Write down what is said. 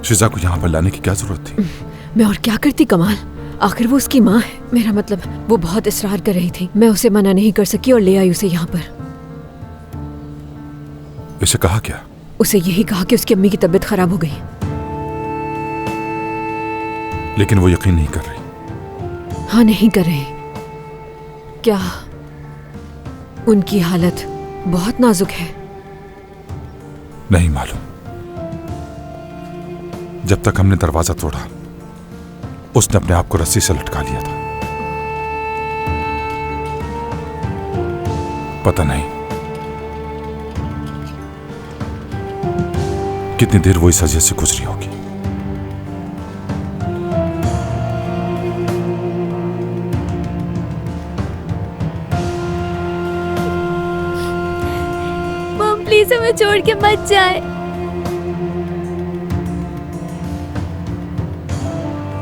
शिजा को यहाँ पर लाने की क्या जरूरत थी? मैं और क्या करती कमाल, आखिर वो उसकी माँ है। मेरा मतलब वो बहुत इसरार कर रही थी, मैं उसे मना नहीं कर सकी और ले आई उसे यहाँ पर। इसे कहा क्या? उसे यही कहा कि उसकी अम्मी की तबीयत खराब हो गई। लेकिन वो यकीन नहीं कर रही। हाँ, नहीं कर रहे। क्या उनकी हालत बहुत नाजुक है? नहीं मालूम। जब तक हमने दरवाजा तोड़ा उसने अपने आप को रस्सी से लटका लिया था। पता नहीं कितनी देर वो इस अजियत से गुजरी होगी। मॉम प्लीज हमें छोड़ के मत जाए।